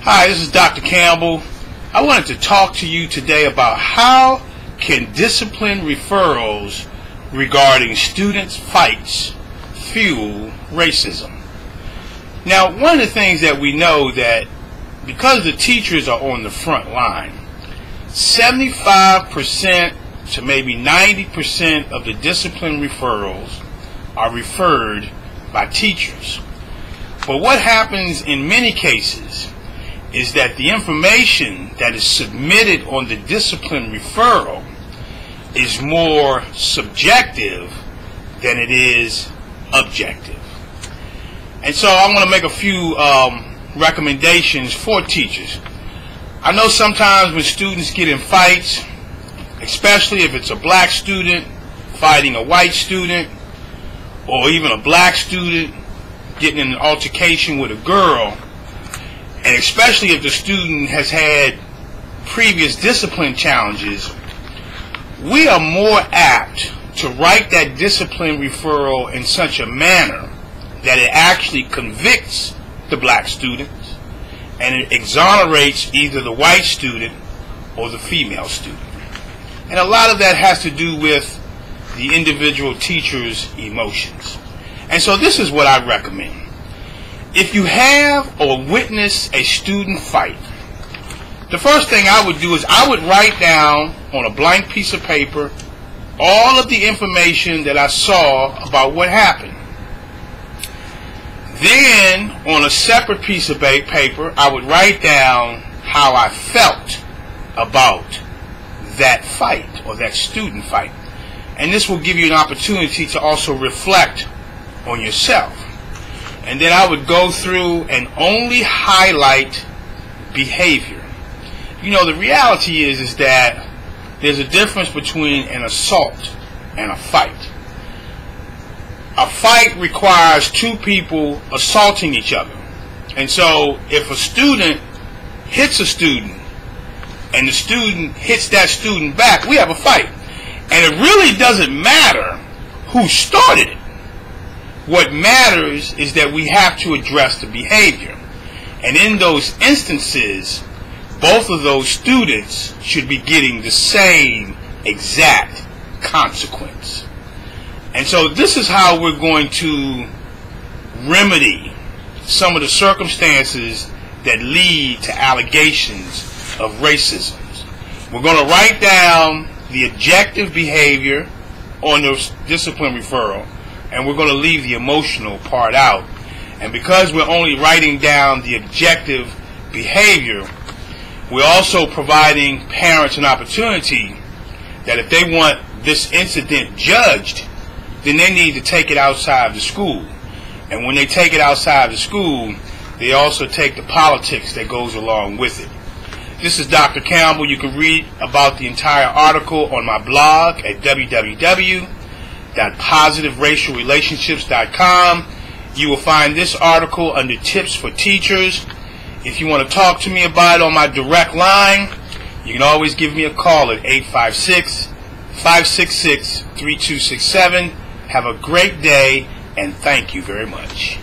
Hi, this is Dr. Campbell. I wanted to talk to you today about how can discipline referrals regarding students' fights fuel racism. Now, one of the things that we know that because the teachers are on the front line, 75% to maybe 90% of the discipline referrals are referred by teachers. But what happens in many cases is that the information that is submitted on the discipline referral is more subjective than it is objective. And so I want to make a few recommendations for teachers. I know sometimes when students get in fights, especially if it's a black student fighting a white student, or even a black student getting in an altercation with a girl, and especially if the student has had previous discipline challenges, we are more apt to write that discipline referral in such a manner that it actually convicts the black student and it exonerates either the white student or the female student. And a lot of that has to do with the individual teacher's emotions. And so this is what I recommend. If you have or witness a student fight, the first thing I would do is I would write down on a blank piece of paper all of the information that I saw about what happened. Then, on a separate piece of paper, I would write down how I felt about that fight or that student fight. And this will give you an opportunity to also reflect on yourself. And then I would go through and only highlight behavior. You know, the reality is that there's a difference between an assault and a fight. A fight requires two people assaulting each other. And so if a student hits a student and the student hits that student back, we have a fight. And it really doesn't matter who started it. What matters is that we have to address the behavior. And in those instances, both of those students should be getting the same exact consequence. And so this is how we're going to remedy some of the circumstances that lead to allegations of racism. We're going to write down the objective behavior on the discipline referral, and we're going to leave the emotional part out. And because we're only writing down the objective behavior, we're also providing parents an opportunity that if they want this incident judged, then they need to take it outside the school. And when they take it outside the school, they also take the politics that goes along with it. This is Dr. Campbell. You can read about the entire article on my blog at www.positiveracialrelationships.com. You will find this article under Tips for Teachers. If you want to talk to me about it on my direct line, you can always give me a call at 856-566-3267. Have a great day, and thank you very much.